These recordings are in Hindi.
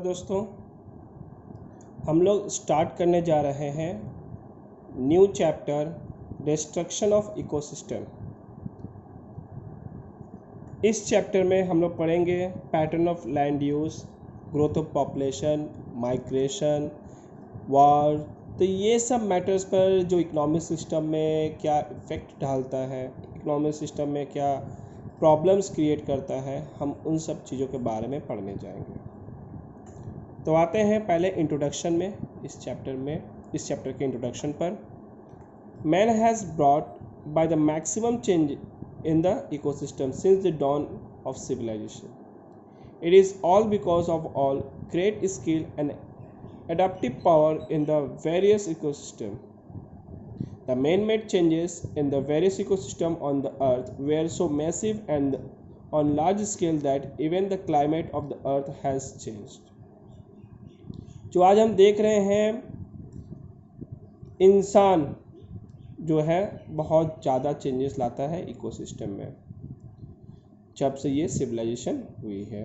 दोस्तों, हम लोग स्टार्ट करने जा रहे हैं new chapter destruction of ecosystem. इस चैप्टर में हम लोग पढ़ेंगे pattern of land use, growth of population, migration, war. तो ये सब मैटर्स पर जो इकोनॉमिक सिस्टम में क्या इफ़ेक्ट डालता है, इकोनॉमिक सिस्टम में क्या प्रॉब्लम्स क्रिएट करता है, हम उन सब चीज़ों के बारे में पढ़ने जाएंगे। तो आते हैं पहले इंट्रोडक्शन में। इस चैप्टर के इंट्रोडक्शन पर। Man has brought by the maximum change in the ecosystem since the dawn of civilisation. It is all because of all great skill and adaptive power in the various ecosystem. The man-made changes in the various ecosystem on the earth were so massive and on large scale that even the climate of the earth has changed. जो आज हम देख रहे हैं, इंसान जो है बहुत ज़्यादा चेंजेस लाता है इकोसिस्टम में जब से ये सिविलाइजेशन हुई है।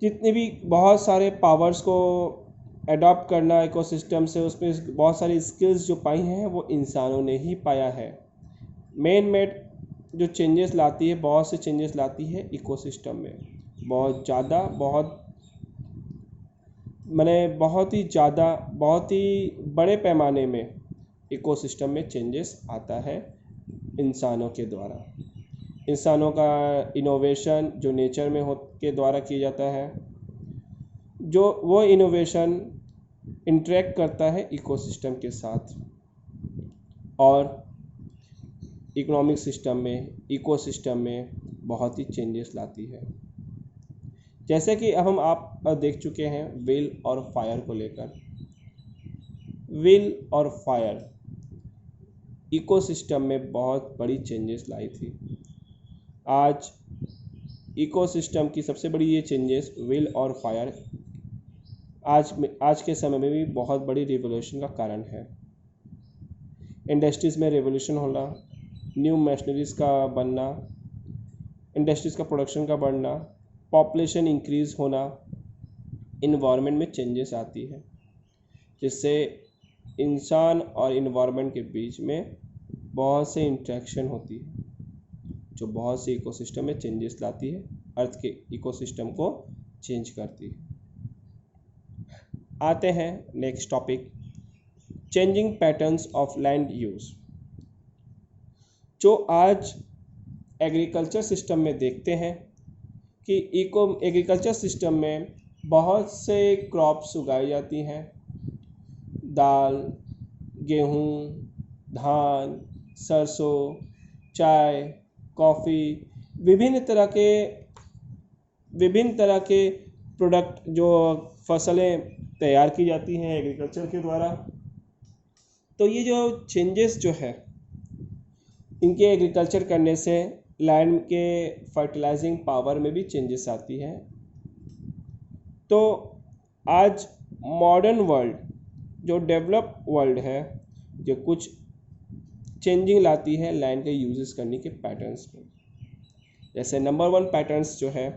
जितने भी बहुत सारे पावर्स को अडॉप्ट करना इकोसिस्टम से, उसमें बहुत सारी स्किल्स जो पाई हैं वो इंसानों ने ही पाया है। मेड जो चेंजेस लाती है, बहुत से चेंजेस लाती है इकोसिस्टम में। बहुत ज़्यादा, बहुत ही बड़े पैमाने में इकोसिस्टम में चेंजेस आता है इंसानों के द्वारा। इंसानों का इनोवेशन जो नेचर में के द्वारा किया जाता है, जो वो इनोवेशन इंटरेक्ट करता है इकोसिस्टम के साथ और इकोनॉमिक सिस्टम में, इकोसिस्टम में बहुत ही चेंजेस लाती है। जैसे कि अब आप देख चुके हैं विल और फायर को लेकर। विल और फायर इकोसिस्टम में बहुत बड़ी चेंजेस लाई थी। आज इकोसिस्टम की सबसे बड़ी ये चेंजेस विल और फायर आज के समय में भी बहुत बड़ी रिवोल्यूशन का कारण है। इंडस्ट्रीज़ में रिवोल्यूशन होना, न्यू मशीनरीज़ का बनना, इंडस्ट्रीज़ का प्रोडक्शन का बढ़ना, पॉपुलेशन इंक्रीज़ होना, इन्वायरमेंट में चेंजेस आती है, जिससे इंसान और इन्वायरमेंट के बीच में बहुत से इंटरेक्शन होती है, जो बहुत से इकोसिस्टम में चेंजेस लाती है, अर्थ के इकोसिस्टम को चेंज करती है। आते हैं next topic, changing patterns of land use. जो आज एग्रीकल्चर सिस्टम में देखते हैं कि एग्रीकल्चर सिस्टम में बहुत से क्रॉप्स उगाई जाती हैं, दाल, गेहूँ, धान, सरसों, चाय, कॉफ़ी, विभिन्न तरह के प्रोडक्ट, जो फसलें तैयार की जाती हैं एग्रीकल्चर के द्वारा। तो ये जो चेंजेस जो है, इनके एग्रीकल्चर करने से लैंड के फर्टिलाइजिंग पावर में भी चेंजेस आती हैं। तो आज मॉडर्न वर्ल्ड, जो डेवलप वर्ल्ड है, जो कुछ चेंजिंग लाती है लैंड के यूजेस करने के पैटर्न्स में। जैसे नंबर 1 पैटर्न्स जो है,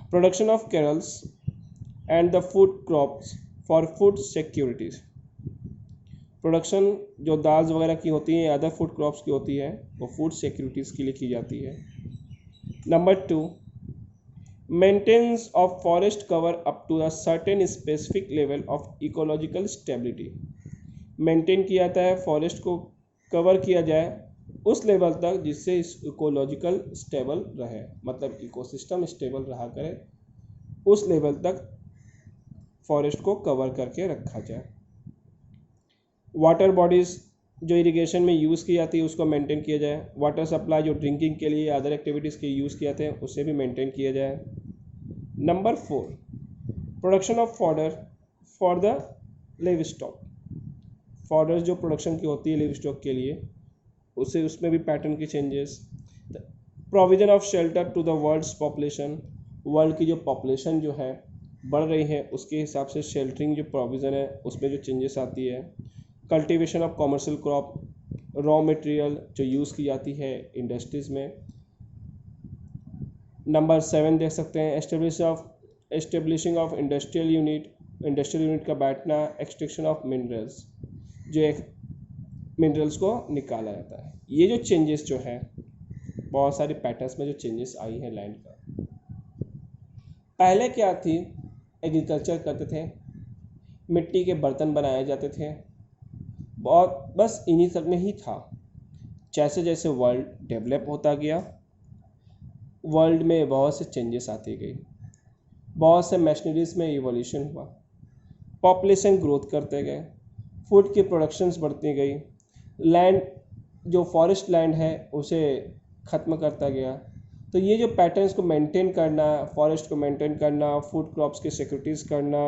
production of carols and the food crops for food securities. Production जो दाल्स वगैरह की होती हैं, अदर फूड क्रॉप्स की होती है, वो फूड सिक्योरिटीज़ के लिए की जाती है। Number 2, maintenance of forest cover up to a certain specific level of ecological stability. Maintain किया जाता है, फॉरेस्ट को कवर किया जाए उस लेवल तक जिससे इस इकोलॉजिकल स्टेबल रहे, मतलब इकोसिस्टम स्टेबल रहा करे, उस लेवल तक फॉरेस्ट को कवर करके रखा जाए। वाटर बॉडीज़ जो इरिगेशन में यूज़ की जाती है उसको मेंटेन किया जाए। वाटर सप्लाई जो ड्रिंकिंग के लिए, अदर एक्टिविटीज़ के यूज़ किए जाते हैं, उसे भी मेंटेन किया जाए। Number 4, production of fodder for the live stock. Fodder जो प्रोडक्शन की होती है लिव स्टॉक के लिए, उसमें भी पैटर्न की changes. Provision of shelter to the world's population. World की जो पॉपुलेशन जो है बढ़ रही है, उसके हिसाब से शेल्टरिंग जो प्रोविज़न है उसमें जो चेंजेस आती है। Cultivation of commercial crop, raw material जो यूज़ की जाती है इंडस्ट्रीज़ में। नंबर 7 देख सकते हैं, एस्टेब्लिशिंग ऑफ इंडस्ट्रियल यूनिट का बैठना, एक्सट्रैक्शन ऑफ मिनरल्स, जो एक मिनरल्स को निकाला जाता है। ये जो चेंजेस जो है, बहुत सारे पैटर्न्स में जो चेंजेस आई हैं लैंड का। पहले क्या थी, एग्रीकल्चर करते थे, मिट्टी के बर्तन बनाए जाते थे, बहुत बस इन्हीं तक में ही था। जैसे जैसे वर्ल्ड डेवलप होता गया, वर्ल्ड में बहुत से चेंजेस आते गए, बहुत से मशीनरीज में इवोल्यूशन हुआ, पॉपुलेशन ग्रोथ करते गए, फूड की प्रोडक्शंस बढ़ती गई, लैंड जो फॉरेस्ट लैंड है उसे ख़त्म करता गया। तो ये जो पैटर्न्स को मेंटेन करना, फॉरेस्ट को मेंटेन करना, फूड क्रॉप्स की सिक्योरिटीज़ करना,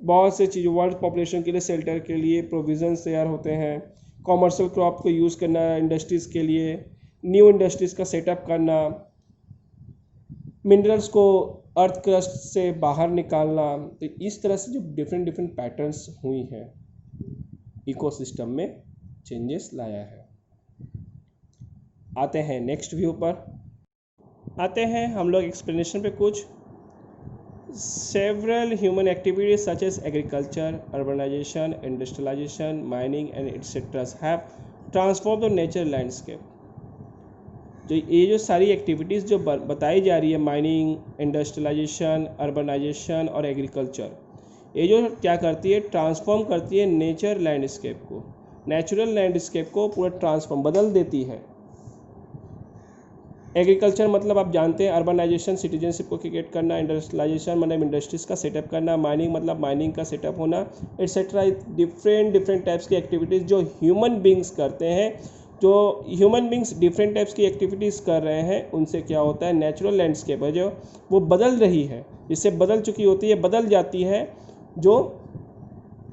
बहुत से चीज़, वर्ल्ड पॉपुलेशन के लिए शेल्टर के लिए प्रोविजंस तैयार होते हैं, कॉमर्शियल क्रॉप को यूज़ करना इंडस्ट्रीज़ के लिए, न्यू इंडस्ट्रीज़ का सेटअप करना, मिनरल्स को अर्थ क्रस्ट से बाहर निकालना। तो इस तरह से जो डिफरेंट डिफरेंट पैटर्न्स हुई हैं, इकोसिस्टम में चेंजेस लाया है। आते हैं नेक्स्ट व्यू पर, आते हैं हम लोग एक्सप्लेनेशन पे कुछ। Several human activities such as agriculture, urbanisation, industrialisation, mining and etcetera have transform the nature landscape. जो ये जो सारी एक्टिविटीज़ जो बताई जा रही है, माइनिंग, इंडस्ट्रियलाइजेशन, अर्बनाइजेशन और एग्रीकल्चर, ये जो क्या करती है, ट्रांसफॉर्म करती है नेचर लैंडस्केप को, नेचुरल लैंडस्केप को पूरा ट्रांसफॉर्म बदल देती है। एग्रीकल्चर मतलब आप जानते हैं, अर्बनाइजेशन सिटीजनशिप को क्रिएट करना, इंडस्ट्रियलाइजेशन मतलब इंडस्ट्रीज़ का सेटअप करना, माइनिंग मतलब माइनिंग का सेटअप होना, एटसेट्रा। डिफरेंट टाइप्स की एक्टिविटीज़ जो ह्यूमन बींग्स करते हैं, जो ह्यूमन बींग्स डिफरेंट टाइप्स की एक्टिविटीज़ कर रहे हैं, उनसे क्या होता है, नेचुरल लैंडस्केप है जो वो बदल रही है, जिससे बदल चुकी होती है, बदल जाती है। जो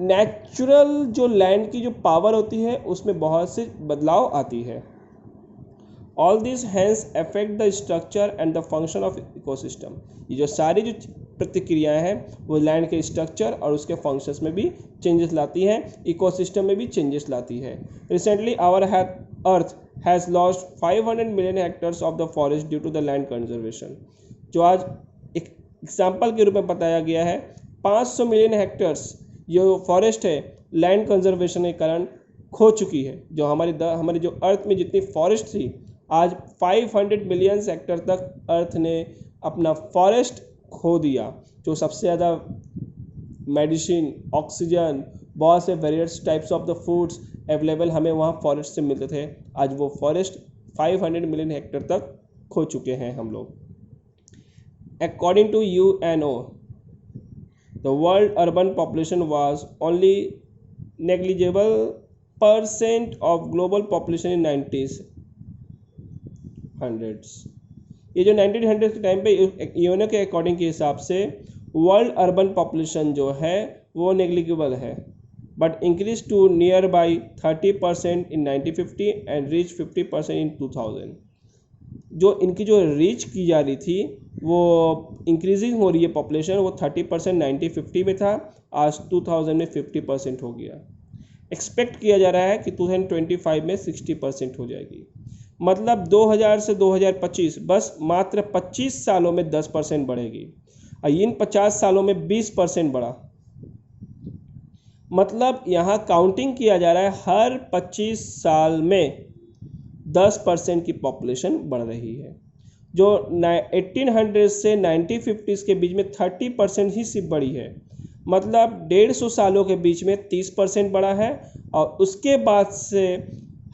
नेचुरल जो लैंड की जो पावर होती है उसमें बहुत से बदलाव आती है। All this has affect the structure and the function of ecosystem. ये जो सारी जो प्रतिक्रियाएं हैं वो लैंड के स्ट्रक्चर और उसके फंक्शंस में भी चेंजेस लाती हैं, इकोसिस्टम में भी चेंजेस लाती है। Recently our earth has lost 500 million hectares of the forest due to the land conservation. जो आज एक एग्जाम्पल के रूप में बताया गया है, 500 मिलियन हेक्टर्स जो फॉरेस्ट है लैंड कंजर्वेशन के कारण खो चुकी है। जो हमारी जो अर्थ में जितनी फॉरेस्ट थी, आज 500 मिलियन हेक्टर तक अर्थ ने अपना फॉरेस्ट खो दिया। जो सबसे ज़्यादा मेडिसिन, ऑक्सीजन, बहुत से various types of the foods available हमें वहाँ फॉरेस्ट से मिलते थे, आज वो फॉरेस्ट 500 मिलियन हेक्टर तक खो चुके हैं हम लोग। According to UNO, the world urban population was only negligible % of global population in 1900s। ये जो 1900 के टाइम पे यूएनओ के अकॉर्डिंग के हिसाब से वर्ल्ड अर्बन पॉपुलेशन जो है वो नेग्लिजिबल है, but increase to near by 30% in 1950 and reach 50% in 2000। जो इनकी जो रीच की जा रही थी वो इंक्रीजिंग हो रही है पॉपुलेशन, वो 30% 1950 में था, आज 2000 में 50% हो गया। एक्सपेक्ट किया जा रहा है कि 2025 में 60% हो जाएगी। मतलब 2000 से 2025 बस मात्र 25 सालों में 10% बढ़ेगी, और इन 50 सालों में 20% बढ़ा। मतलब यहाँ काउंटिंग किया जा रहा है हर 25 साल में 10% की पॉपुलेशन बढ़ रही है। जो 1800 से 1950 के बीच में 30% ही सिर्फ बढ़ी है। मतलब 150 सालों के बीच में 30% बढ़ा है, और उसके बाद से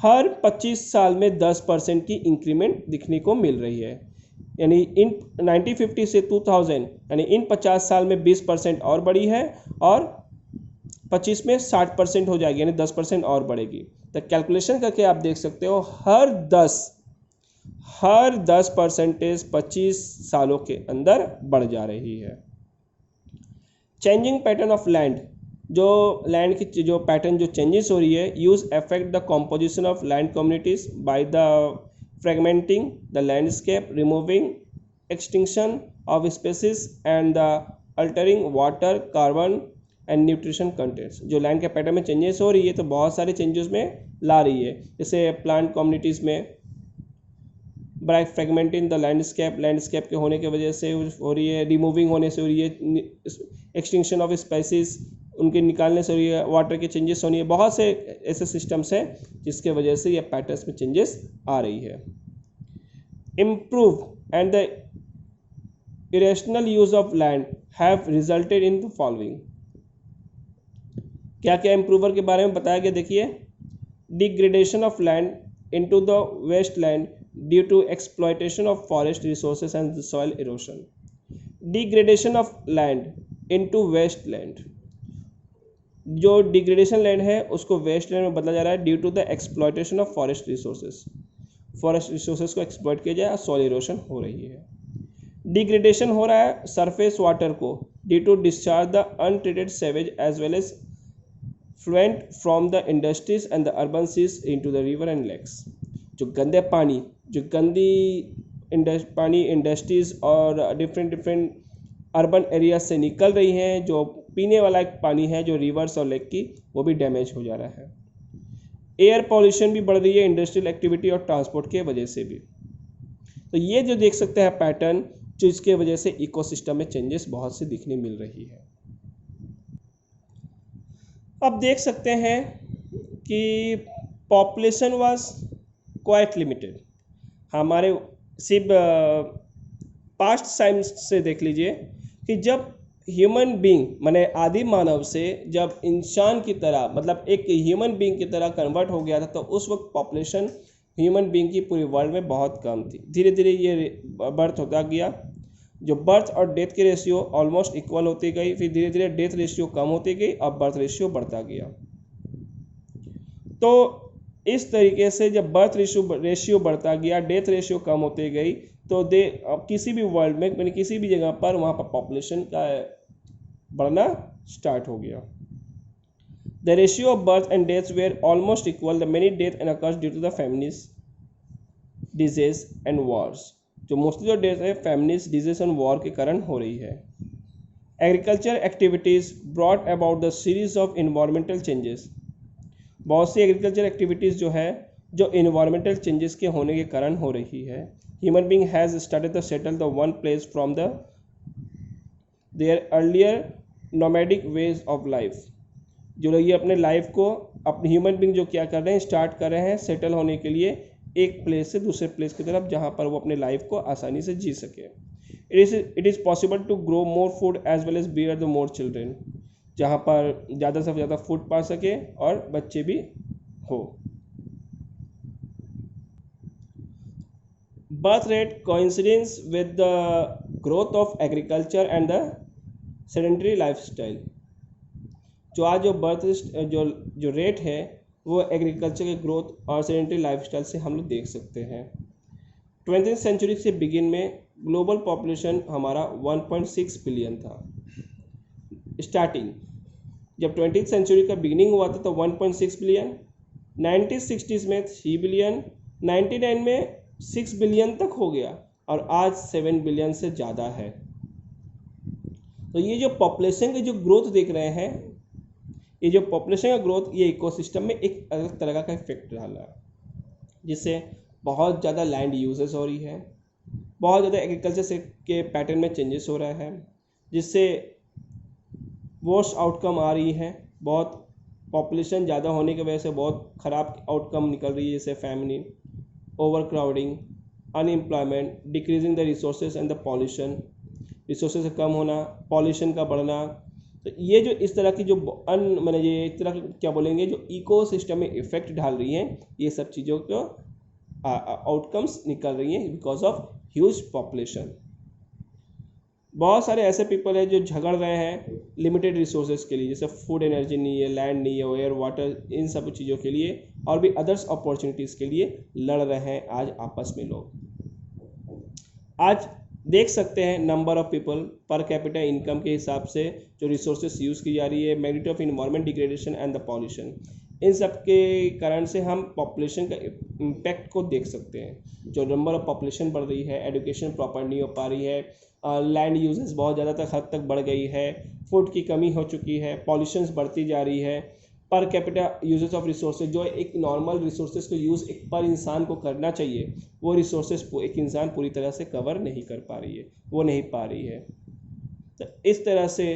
हर 25 साल में 10% की इंक्रीमेंट दिखने को मिल रही है। यानी इन 1950 से 2000 यानी इन 50 साल में 20% और बढ़ी है, और 25 में 60% हो जाएगी, यानी 10% और बढ़ेगी। तो कैलकुलेशन करके आप देख सकते हो हर 10% 25 सालों के अंदर बढ़ जा रही है। चेंजिंग पैटर्न ऑफ लैंड, जो लैंड की जो पैटर्न जो चेंजेस हो रही है, use affect the composition of land communities by the फ्रेगमेंटिंग the landscape, removing extinction of species and the altering water, carbon and nutrition contents. जो लैंड के पैटर्न में चेंजेस हो रही है तो बहुत सारे चेंजेस में ला रही है, जैसे प्लांट कम्युनिटीज़ में बाय फ्रेगमेंटिंग द लैंडस्केप के होने की वजह से हो रही है, रिमूविंग होने से हो रही है, एक्सटिंक्शन ऑफ स्पेसीज उनके निकालने से हो रही है, वाटर के चेंजेस होनी है। बहुत से ऐसे सिस्टम्स हैं जिसके वजह से ये पैटर्न्स में चेंजेस आ रही है। Improve and the irrational use of land have resulted in the following। क्या क्या इम्प्रूवर के बारे में बताया गया, देखिए। Degradation of land into the waste land due to exploitation of forest resources and soil erosion. Degradation of land into waste land, जो डिग्रेडेशन लैंड है उसको वेस्ट लैंड में बदला जा रहा है due to the exploitation of forest resources. Forest resources को एक्सप्लॉयट किया जाए, सॉइल इरोशन हो रही है। डिग्रेडेशन हो रहा है सरफेस वाटर को due to discharge the untreated sewage as well as fluent from the industries and the urban सीज into the river and lakes. जो गंदे पानी, जो गंदी पानी इंडस्ट्रीज और डिफरेंट अर्बन एरिया से निकल रही हैं, जो पीने वाला एक पानी है जो रिवर्स और लेक की, वो भी डैमेज हो जा रहा है। एयर पॉल्यूशन भी बढ़ रही है इंडस्ट्रियल एक्टिविटी और ट्रांसपोर्ट के वजह से भी। तो ये जो देख सकते हैं पैटर्न, जो इसके वजह से इकोसिस्टम में चेंजेस बहुत सी दिखने मिल रही है। अब देख सकते हैं कि पॉपुलेशन वाज क्वाइट लिमिटेड। हमारे सिर्फ पास्ट साइंस से देख लीजिए कि जब ह्यूमन बीइंग माने आदि मानव से जब इंसान की तरह, मतलब एक ह्यूमन बीइंग की तरह कन्वर्ट हो गया था, तो उस वक्त पॉपुलेशन ह्यूमन बीइंग की पूरी वर्ल्ड में बहुत कम थी। धीरे धीरे ये बर्थ होता गया, जो बर्थ और डेथ की रेशियो ऑलमोस्ट इक्वल होती गई, फिर धीरे धीरे डेथ रेशियो कम होती गई, अब बर्थ रेशियो बढ़ता गया। तो इस तरीके से जब बर्थ रेशियो बढ़ता गया, डेथ रेशियो कम होती गई, तो अब किसी भी वर्ल्ड में, यानी किसी भी जगह पर वहाँ पर पॉपुलेशन का बढ़ना स्टार्ट हो गया। The ratio of birth and deaths were almost equal. The many deaths occurred due to the famines, disease and wars. जो मोस्टली जो डेथ है फैमिलीज, डिजीज एंड वॉर के कारण हो रही है। Agriculture activities brought about the series of environmental changes. बहुत सी एग्रीकल्चर एक्टिविटीज़ जो है, जो इन्वायरमेंटल चेंजेस के होने के कारण हो रही है। Human being has started the settle the one place from the their earlier nomadic ways of life. जो लोग ये अपने लाइफ को, अपने ह्यूमन बीइंग जो क्या कर रहे हैं, स्टार्ट कर रहे हैं सेटल होने के लिए एक प्लेस से दूसरे प्लेस की तरफ, जहाँ पर वो अपने लाइफ को आसानी से जी सके। It is possible to grow more food as well as bear the more children, जहाँ पर ज़्यादा से ज़्यादा फूड पा सके और बच्चे भी हो। Birth rate coincidence with the growth of agriculture and the sedentary lifestyle. जो आज जो बर्थ जो रेट है वो एग्रीकल्चर के ग्रोथ और सेडेंटरी लाइफस्टाइल से हम लोग देख सकते हैं। 20वीं सेंचुरी से बिगिन में ग्लोबल पॉपुलेशन हमारा 1.6 बिलियन था स्टार्टिंग। जब 20वीं सेंचुरी का बिगिनिंग हुआ था तो 1.6 बिलियन, 1960s में 3 बिलियन, 99 में 6 बिलियन तक हो गया और आज 7 बिलियन से ज़्यादा है। तो ये जो पॉपुलेशन की जो ग्रोथ देख रहे हैं, ये जो पॉपुलेशन का ग्रोथ, ये इकोसिस्टम में एक अलग तरह का इफेक्ट डाला है, जिससे बहुत ज़्यादा लैंड यूजेस हो रही है, बहुत ज़्यादा एग्रीकल्चर से के पैटर्न में चेंजेस हो रहा है, जिससे वर्स्ट आउटकम आ रही है। बहुत पॉपुलेशन ज़्यादा होने की वजह से बहुत ख़राब आउटकम निकल रही है, जैसे family, over crowding, unemployment, decreasing the resources and the pollution, resources का कम होना, पॉल्यूशन का बढ़ना। तो ये जो इस तरह की जो मैंने ये इस तरह क्या बोलेंगे, जो इकोसिस्टम में इफेक्ट डाल रही हैं, ये सब चीज़ों को आउटकम्स निकल रही हैं बिकॉज ऑफ ह्यूज पॉपुलेशन। बहुत सारे ऐसे पीपल हैं जो झगड़ रहे हैं लिमिटेड रिसोर्सेज के लिए, जैसे फूड एनर्जी नहीं है, लैंड नहीं है, एयर वाटर, इन सब चीज़ों के लिए, और भी अदर्स अपॉर्चुनिटीज़ के लिए लड़ रहे हैं आज आपस में लोग। आज देख सकते हैं number of people per capita income के हिसाब से जो रिसोर्सेज यूज़ की जा रही है, magnitude of environment degradation and the pollution, इन सब के कारण से हम पॉपुलेशन का इम्पैक्ट को देख सकते हैं। जो नंबर ऑफ पॉपुलेशन बढ़ रही है, एजुकेशन प्रॉपर नहीं हो पा रही है, लैंड यूजेस बहुत ज़्यादा हद तक बढ़ गई है, फूड की कमी हो चुकी है, पॉल्यूशन बढ़ती जा रही है, per capita uses of resources, जो एक नॉर्मल रिसोर्सेज को यूज़ एक पर इंसान को करना चाहिए, वो रिसोर्सेज एक इंसान पूरी तरह से कवर नहीं कर पा रही है, वो नहीं पा रही है। तो इस तरह से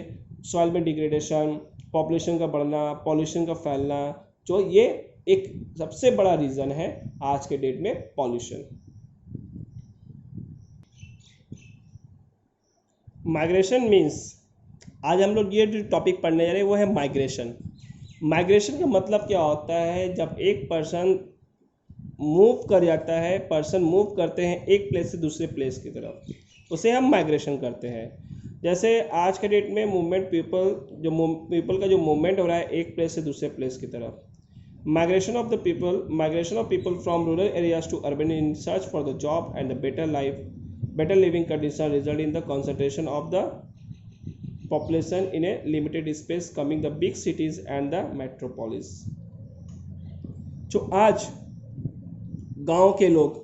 सॉइल में डिग्रेडेशन, पॉपुलेशन का बढ़ना, पॉल्यूशन का फैलना, जो ये एक सबसे बड़ा रीज़न है आज के डेट में पॉल्यूशन। माइग्रेशन मीन्स, आज हम लोग ये जो टॉपिक पढ़ने जा रहे हैं वो है माइग्रेशन। माइग्रेशन का मतलब क्या होता है, जब एक पर्सन मूव कर जाता है, पर्सन मूव करते हैं एक प्लेस से दूसरे प्लेस की तरफ, उसे हम माइग्रेशन करते हैं। जैसे आज के डेट में मूवमेंट, पीपल का जो मूवमेंट हो रहा है एक प्लेस से दूसरे प्लेस की तरफ, migration of people from rural areas to urban in search for the job and the better living condition result in the concentration of द population in a limited space coming the big cities and the metropolis। जो आज गांव के लोग,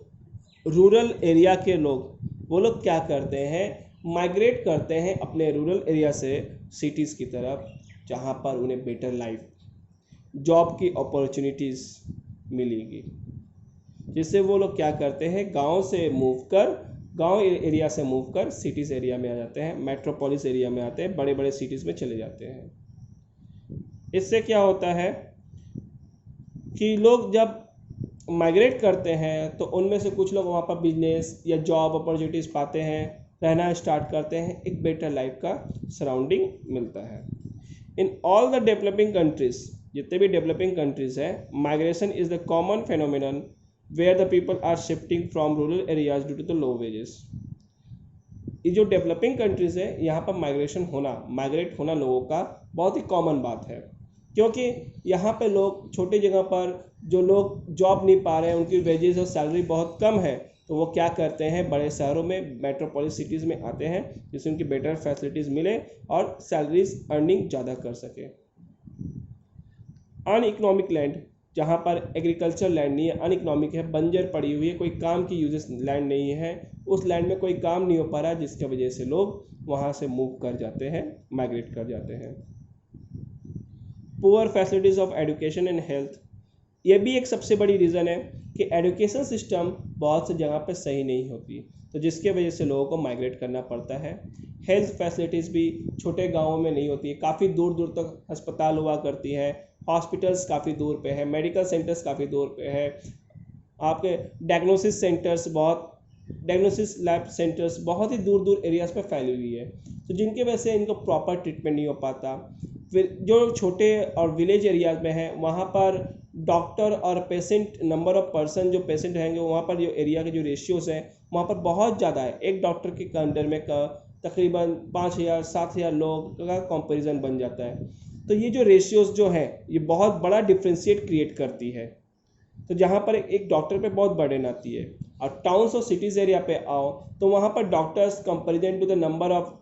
रूरल एरिया के लोग, वो लोग क्या करते हैं, माइग्रेट करते हैं अपने रूरल एरिया से सिटीज़ की तरफ, जहां पर उन्हें बेटर लाइफ, जॉब की अपॉर्चुनिटीज़ मिलेगी, जिससे वो लोग क्या करते हैं, गांव एरिया से मूव कर सिटीज़ एरिया में आ जाते हैं, मेट्रोपोलिस एरिया में आते हैं, बड़े बड़े सिटीज़ में चले जाते हैं। इससे क्या होता है कि लोग जब माइग्रेट करते हैं तो उनमें से कुछ लोग वहाँ पर बिजनेस या जॉब अपॉर्चुनिटीज़ पाते हैं, रहना स्टार्ट करते हैं, एक बेटर लाइफ का सराउंडिंग मिलता है। In all the developing countries, जितने भी डेवलपिंग कंट्रीज़ हैं, migration is the common phenomenon where the people are shifting from rural areas due to the low wages। ये जो डेवलपिंग कंट्रीज़ है, यहाँ पर माइग्रेट होना लोगों का बहुत ही कॉमन बात है, क्योंकि यहाँ पे लोग छोटी जगह पर जो लोग जॉब नहीं पा रहे हैं, उनकी वेजेस और सैलरी बहुत कम है, तो वो क्या करते हैं, बड़े शहरों में, मेट्रोपोलिस सिटीज़ में आते हैं, जिससे उनकी बेटर फैसिलिटीज़ मिले और सैलरीज अर्निंग ज़्यादा कर सके। अनइकोनॉमिक लैंड, जहाँ पर एग्रीकल्चर लैंड नहीं है, अनइकोनॉमिक है, बंजर पड़ी हुई है, कोई काम की यूजेस लैंड नहीं है, उस लैंड में कोई काम नहीं हो पा रहा, जिसकी वजह से लोग वहाँ से मूव कर जाते हैं, माइग्रेट कर जाते हैं। Poor facilities of education and health, ये भी एक सबसे बड़ी रीज़न है कि एजुकेशन सिस्टम बहुत सी जगह पर सही नहीं होती, तो जिसके वजह से लोगों को माइग्रेट करना पड़ता है। हेल्थ फैसिलिटीज़ भी छोटे गाँवों में नहीं होती है, काफ़ी दूर दूर तक अस्पताल हुआ करती है, हॉस्पिटल्स काफ़ी दूर पे है, मेडिकल सेंटर्स काफ़ी दूर पे है, आपके डायग्नोसिस लैब सेंटर्स बहुत ही दूर दूर एरियाज़ पे फैली हुई है, तो जिनकी वजह से इनको प्रॉपर ट्रीटमेंट नहीं हो पाता। फिर जो छोटे और विलेज एरियाज़ में है, वहाँ पर डॉक्टर और पेशेंट, नंबर ऑफ पर्सन जो पेशेंट रहेंगे, वहाँ पर जो एरिया के जो रेशियोज़ हैं वहाँ पर बहुत ज़्यादा है, एक डॉक्टर के अंडर में तकरीबन 5,000-7,000 लोग का कंपैरिजन बन जाता है। तो ये जो रेशियोज़ जो है, ये बहुत बड़ा डिफ्रेंशिएट क्रिएट करती है, तो जहाँ पर एक डॉक्टर पे बहुत बर्डन आती है। और टाउन्स और सिटीज़ एरिया पे आओ तो वहाँ पर doctors comparison to the number of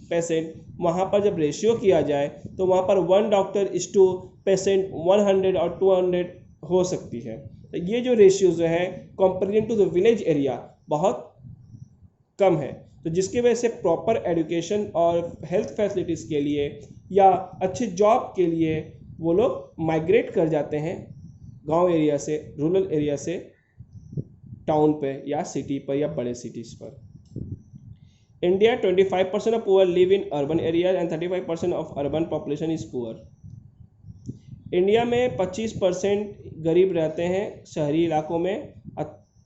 patient, वहाँ पर जब रेशियो किया जाए तो वहाँ पर 1 डॉक्टर इज टू पेशेंट 100 और 200 हो सकती है। तो ये जो रेशियोज़ है comparison to the village area बहुत कम है, तो जिसकी वजह से प्रॉपर एजुकेशन और हेल्थ फैसिलिटीज़ के लिए या अच्छे जॉब के लिए वो लोग माइग्रेट कर जाते हैं गांव एरिया से, रूरल एरिया से टाउन पे या सिटी पर या बड़े सिटीज़ पर। India 25% of poor live in urban area and 35% of urban population is poor. India में 25% गरीब रहते हैं शहरी इलाकों में,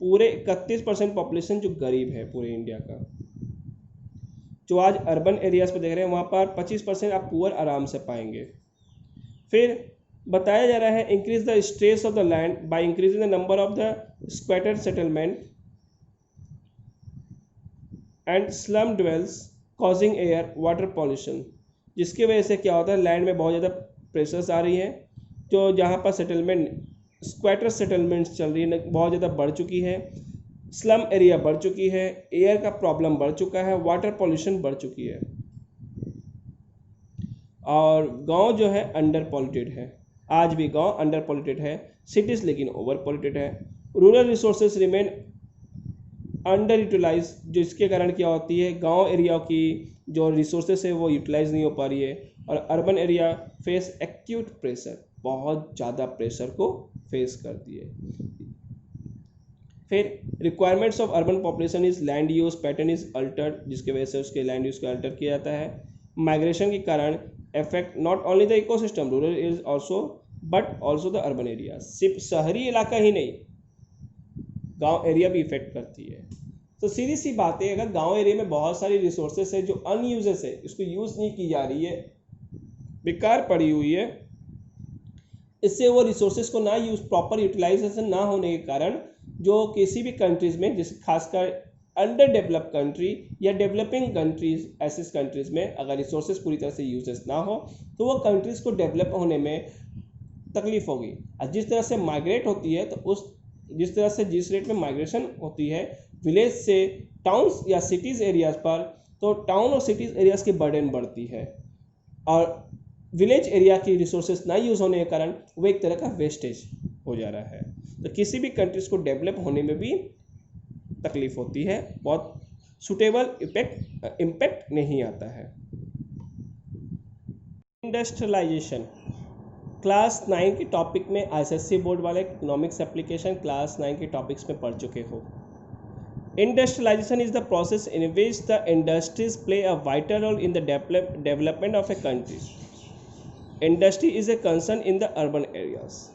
पूरे 31% पॉपुलेशन जो गरीब है पूरे इंडिया का। जो आज अर्बन एरियाज़ पे देख रहे हैं वहाँ पर 25% आप पुअर आराम से पाएंगे। फिर बताया जा रहा है increase the stress of the land by increasing the number of the squatter settlement and slum dwells causing air water pollution, जिसकी वजह से क्या होता है, लैंड में बहुत ज़्यादा प्रेशर्स आ रही हैं, जो जहाँ पर स्क्वैटर सेटलमेंट्स चल रही है बहुत ज़्यादा बढ़ चुकी है, स्लम एरिया बढ़ चुकी है, एयर का प्रॉब्लम बढ़ चुका है, वाटर पॉल्यूशन बढ़ चुकी है, और गांव जो है अंडर पॉल्यूटेड है। आज भी गांव अंडर पॉल्यूटेड है, सिटीज़ लेकिन ओवर पॉल्यूटेड है। Rural resources remain under utilise, जिसके कारण क्या होती है, गांव एरिया की जो रिसोर्सेज है वो यूटिलाइज नहीं हो पा रही है, और urban area face acute pressure, बहुत ज़्यादा प्रेशर को फेस करती है। फिर requirements of urban population is land use pattern is Altered, जिसकी वजह से उसके लैंड यूज को अल्टर किया जाता है। माइग्रेशन के कारण affect not only the ecosystem rural is also but also the urban area, सिर्फ शहरी इलाका ही नहीं, गांव एरिया भी इफेक्ट करती है। तो सीधी सी बात है, अगर गांव एरिया में बहुत सारी रिसोर्सेस है जो अनयूजेस है, इसको यूज़ नहीं की जा रही है, बेकार पड़ी हुई है, इससे वो रिसोर्सेज को ना यूज प्रॉपर यूटिलाइजेशन ना होने के कारण जो किसी भी कंट्रीज़ में, जैसे खासकर अंडर डेवलप कंट्री या डेवलपिंग कंट्रीज, ऐसे कंट्रीज़ में अगर रिसोर्सेज पूरी तरह से यूजेस ना हो तो वो कंट्रीज़ को डेवलप होने में तकलीफ होगी। और जिस तरह से माइग्रेट होती है, तो जिस रेट में माइग्रेशन होती है विलेज से टाउन्स या सिटीज़ एरियाज़ पर, तो टाउन और सिटीज़ एरियाज़ की बर्डन बढ़ती है और विलेज एरिया की रिसोर्सेज ना यूज़ होने के कारण वो एक तरह का वेस्टेज हो जा रहा है। तो किसी भी कंट्रीज़ को डेवलप होने में भी तकलीफ होती है, बहुत सुटेबल इम्पैक्ट नहीं आता है। इंडस्ट्रियलाइजेशन क्लास 9 के टॉपिक में आईसीएसई बोर्ड वाले इकोनॉमिक्स एप्लीकेशन क्लास 9 के टॉपिक्स में पढ़ चुके हो। Industrialisation is the process in which the industries play a vital role in the development of a country. Industry is a concern in the urban areas.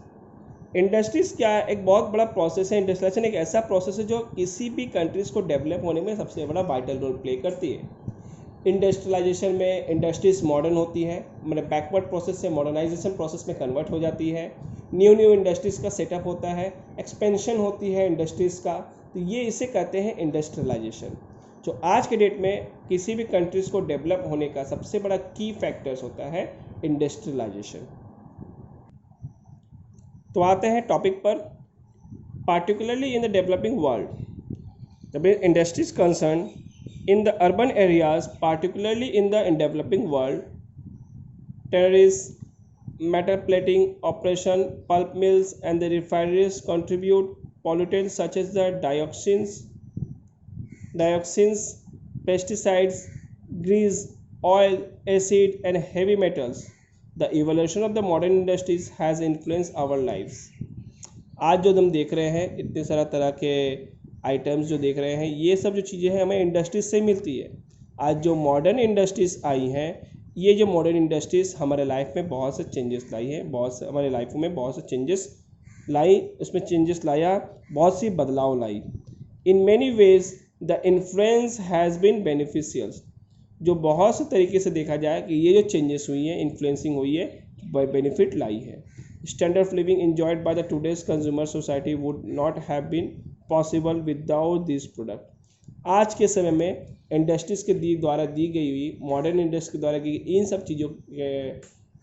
Industries क्या है, एक बहुत बड़ा प्रोसेस है। इंडस्ट्रियलाइजेशन एक ऐसा प्रोसेस है जो किसी भी कंट्रीज़ को डेवलप होने में सबसे बड़ा वाइटल रोल प्ले करती है। इंडस्ट्रियलाइजेशन में इंडस्ट्रीज मॉडर्न होती है, मतलब बैकवर्ड प्रोसेस से मॉडर्नाइजेशन प्रोसेस में कन्वर्ट हो जाती है, न्यू इंडस्ट्रीज़ का सेटअप होता है, एक्सपेंशन होती है इंडस्ट्रीज़ का, तो ये इसे कहते हैं इंडस्ट्रियलाइजेशन। जो आज के डेट में किसी भी कंट्रीज़ को डेवलप होने का सबसे बड़ा की फैक्टर्स होता है इंडस्ट्रियलाइजेशन। तो आते हैं टॉपिक पर। Particularly in the developing world the industries concern in the urban areas, particularly in the developing world, tanneries, metal plating operation, pulp mills and the refineries contribute pollutants such as the dioxins, pesticides, grease, oil, acid and heavy metals. The evolution of the modern industries has influenced our lives. आज जो हम देख रहे हैं, इतने सारा तरह के आइटम्स जो देख रहे हैं, ये सब जो चीज़ें हैं हमें इंडस्ट्रीज से मिलती है। आज जो मॉडर्न इंडस्ट्रीज़ आई हैं, ये जो मॉडर्न इंडस्ट्रीज़ हमारे लाइफ में बहुत से चेंजेस लाई है, हमारे लाइफ में बहुत से चेंजेस लाई, उसमें चेंजेस लाया, बहुत सी बदलाव लाई। In many ways the influence has been beneficial. जो बहुत से तरीके से देखा जाए कि ये जो चेंजेस हुई हैं, इन्फ्लुएंसिंग हुई है, बेनिफिट लाई है। Standard of living enjoyed by the today's consumer society would not have been possible without this product। आज के समय में इंडस्ट्रीज़ के द्वारा दी गई हुई, मॉडर्न इंडस्ट्री के द्वारा की इन सब चीज़ों के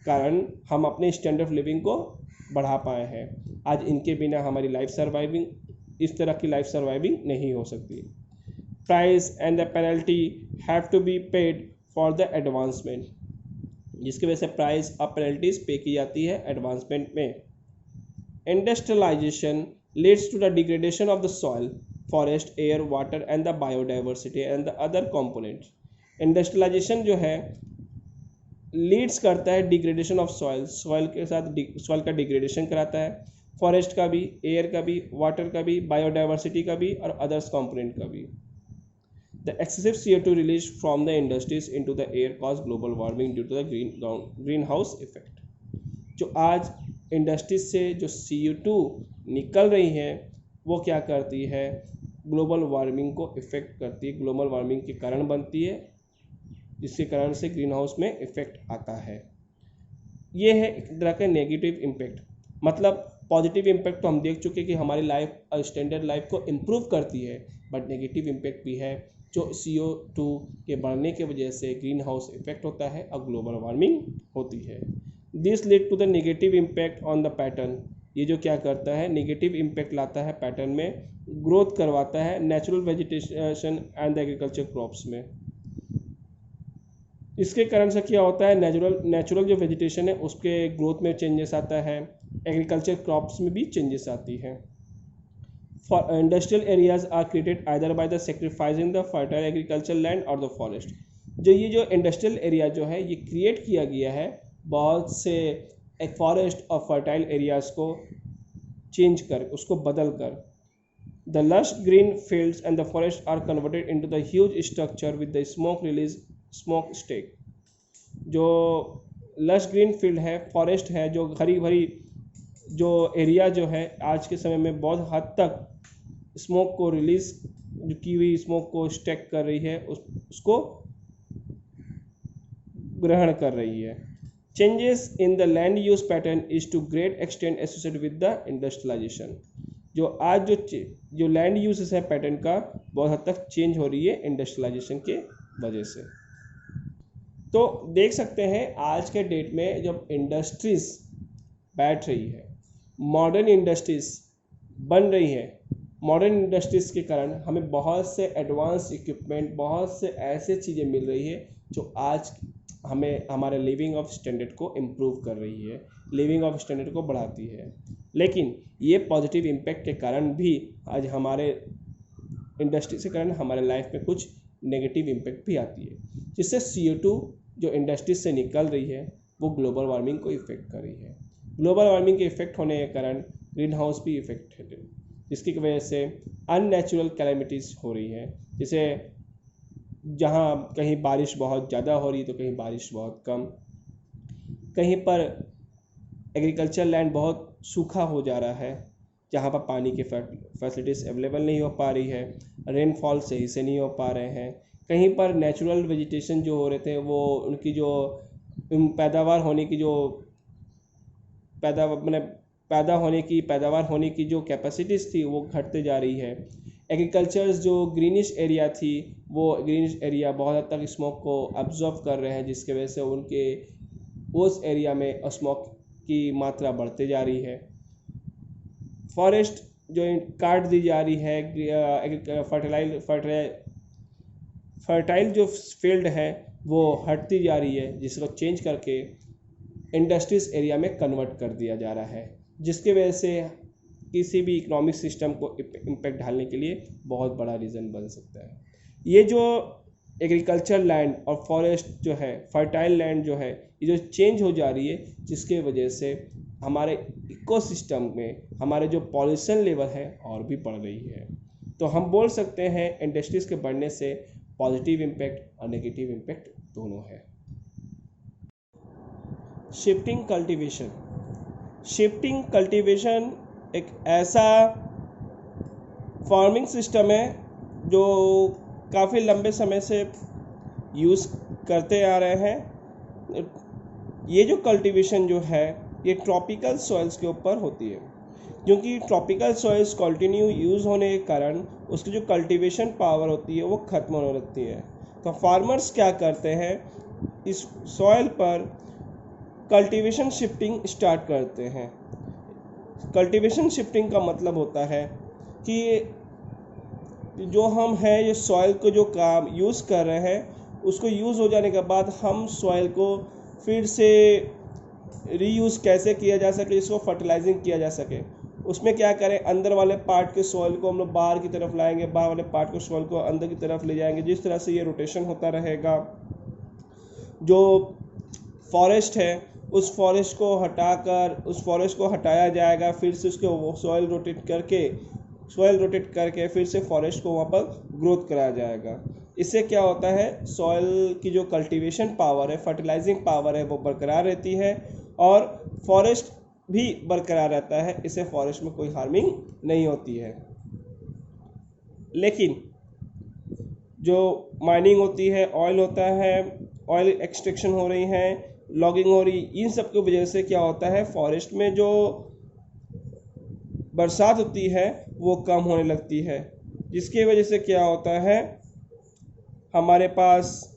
कारण हम अपने स्टैंडर्ड ऑफ लिविंग को बढ़ा पाए हैं। आज इनके बिना हमारी लाइफ सर्वाइविंग, इस तरह की लाइफ सर्वाइविंग नहीं हो सकती। Price and the penalty have to be paid for the advancement, जिसकी वजह से प्राइस और पेनल्टीज पे की जाती है एडवांसमेंट में। Industrialisation leads to the degradation of the soil, forest, air, water and the biodiversity and the other components. Industrialisation जो है लीड्स करता है डिग्रेडेशन ऑफ सॉइल, सॉइल के साथ सॉइल का डिग्रेडेशन कराता है, फॉरेस्ट का भी, एयर का भी, वाटर का भी, बायोडाइवर्सिटी का भी और अदर्स कंपोनेंट का भी। The excessive CO2 released from the industries into the air cause global warming due to the greenhouse effect। जो आज इंडस्ट्रीज से जो CO2 निकल रही हैं वो क्या करती है, ग्लोबल वार्मिंग को इफ़ेक्ट करती है, ग्लोबल वार्मिंग के कारण बनती है, जिसके कारण से ग्रीन हाउस में इफ़ेक्ट आता है। ये है एक तरह का नेगेटिव इम्पैक्ट। मतलब पॉजिटिव इम्पैक्ट तो हम देख चुके कि हमारी लाइफ स्टैंडर्ड लाइफ को इम्प्रूव करती है, बट नेगेटिव इम्पैक्ट भी है जो CO2 के बढ़ने के वजह से ग्रीन हाउस इफेक्ट होता है और ग्लोबल वार्मिंग होती है। This lead to the negative impact on the pattern. ये जो क्या करता है, नेगेटिव इम्पैक्ट लाता है पैटर्न में, ग्रोथ करवाता है natural vegetation and the agriculture crops में। इसके कारण से क्या होता है, नेचुरल जो वेजिटेशन है उसके ग्रोथ में चेंजेस आता है, एग्रीकल्चर क्रॉप्स में भी चेंजेस आती हैं। For industrial areas are created either by the sacrificing the fertile agricultural land or the forest। जो ये जो इंडस्ट्रियल एरिया जो है ये क्रिएट किया गया है बहुत से एक फॉरेस्ट और फर्टाइल एरियाज को चेंज कर, उसको बदल कर the lush green fields and the forest are converted into the huge structure with the smoke release smoke stack. जो लश ग्रीन फील्ड है, फॉरेस्ट है, जो हरी भरी जो एरिया जो है आज के समय में बहुत हद तक स्मोक को रिलीज जो की हुई स्मोक को स्टेक कर रही है, उसको ग्रहण कर रही है। Changes in the land use pattern is to great extent associated with the industrialisation. जो आज जो लैंड यूज है पैटर्न का बहुत हद तक चेंज हो रही है इंडस्ट्रियलाइजेशन के वजह से। तो देख सकते हैं आज के डेट में जब इंडस्ट्रीज बैठ रही है, मॉडर्न इंडस्ट्रीज बन रही है, मॉडर्न इंडस्ट्रीज के कारण हमें बहुत से एडवांस इक्विपमेंट, बहुत से ऐसे चीज़ें मिल रही है जो आज हमें हमारे लिविंग ऑफ स्टैंडर्ड को इम्प्रूव कर रही है, लिविंग ऑफ स्टैंडर्ड को बढ़ाती है। लेकिन ये पॉजिटिव इम्पैक्ट के कारण भी आज हमारे इंडस्ट्री के कारण हमारे लाइफ में कुछ नेगेटिव इम्पैक्ट भी आती है, जिससे CO2 जो इंडस्ट्रीज से निकल रही है वो ग्लोबल वार्मिंग को इफ़ेक्ट कर रही है। ग्लोबल वार्मिंग के इफ़ेक्ट होने के कारण ग्रीन हाउस भी इफ़ेक्ट है, जिसकी वजह से अननेचुरल कैलेमिटीज़ हो रही है। जैसे जहाँ कहीं बारिश बहुत ज़्यादा हो रही है तो कहीं बारिश बहुत कम, कहीं पर एग्रीकल्चर लैंड बहुत सूखा हो जा रहा है, जहाँ पर पानी के फैसिलिटीज़ अवेलेबल नहीं हो पा रही है, रेनफॉल सही से नहीं हो पा रहे हैं। कहीं पर नेचुरल वेजिटेशन जो हो रहे थे वो उनकी जो पैदावार होने की जो पैदावार होने की जो कैपेसिटीज़ थी वो घटते जा रही है। एग्रीकल्चर्स जो ग्रीनिश एरिया थी वो ग्रीनिश एरिया बहुत हद तक स्मोक को अब्जॉर्व कर रहे हैं, जिसके वजह से उनके उस एरिया में स्मोक की मात्रा बढ़ते जा रही है। फॉरेस्ट जो काट दी जा रही है, फर्टाइल जो फील्ड है वो हटती जा रही है, जिसको चेंज करके इंडस्ट्रीज एरिया में कन्वर्ट कर दिया जा रहा है, जिसके वजह से किसी भी इकोनॉमिक सिस्टम को इम्पैक्ट डालने के लिए बहुत बड़ा रीज़न बन सकता है। ये जो एग्रीकल्चर लैंड और फॉरेस्ट जो है, फर्टाइल लैंड जो है, ये जो चेंज हो जा रही है, जिसके वजह से हमारे इकोसिस्टम में हमारे जो पॉल्यूशन लेवल है और भी बढ़ रही है। तो हम बोल सकते हैं इंडस्ट्रीज़ के बढ़ने से पॉजिटिव इम्पैक्ट और नेगेटिव इम्पैक्ट दोनों है। शिफ्टिंग कल्टीवेशन एक ऐसा फार्मिंग सिस्टम है जो काफ़ी लंबे समय से यूज़ करते आ रहे हैं। ये जो कल्टीवेशन जो है ये ट्रॉपिकल सॉइल्स के ऊपर होती है, क्योंकि ट्रॉपिकल सॉइल्स कंटिन्यू यूज़ होने के कारण उसकी जो कल्टीवेशन पावर होती है वो ख़त्म होने लगती है। तो फार्मर्स क्या करते हैं, इस सॉइल पर कल्टीवेशन शिफ्टिंग स्टार्ट करते हैं। कल्टीवेशन शिफ्टिंग का मतलब होता है कि जो हम हैं ये सॉइल को जो काम यूज़ कर रहे हैं उसको यूज़ हो जाने के बाद हम सॉइल को फिर से रीयूज़ कैसे किया जा सके, इसको फर्टिलाइजिंग किया जा सके। उसमें क्या करें, अंदर वाले पार्ट के सॉइल को हम लोग बाहर की तरफ लाएंगे, बाहर वाले पार्ट के सॉइल को अंदर की तरफ ले जाएंगे। जिस तरह से ये रोटेशन होता रहेगा, जो फॉरेस्ट है उस फॉरेस्ट को हटाया जाएगा, फिर से उसको सॉइल रोटेट करके फिर से फॉरेस्ट को वहाँ पर ग्रोथ कराया जाएगा। इससे क्या होता है, सॉइल की जो कल्टीवेशन पावर है, फर्टिलाइजिंग पावर है, वो बरकरार रहती है और फॉरेस्ट भी बरकरार रहता है। इससे फॉरेस्ट में कोई हार्मिंग नहीं होती है। लेकिन जो माइनिंग होती है, ऑयल होता है, ऑयल एक्सट्रैक्शन हो रही है, लॉगिंग हो रही, इन सब की वजह से क्या होता है, फॉरेस्ट में जो बरसात होती है वो कम होने लगती है, जिसकी वजह से क्या होता है, हमारे पास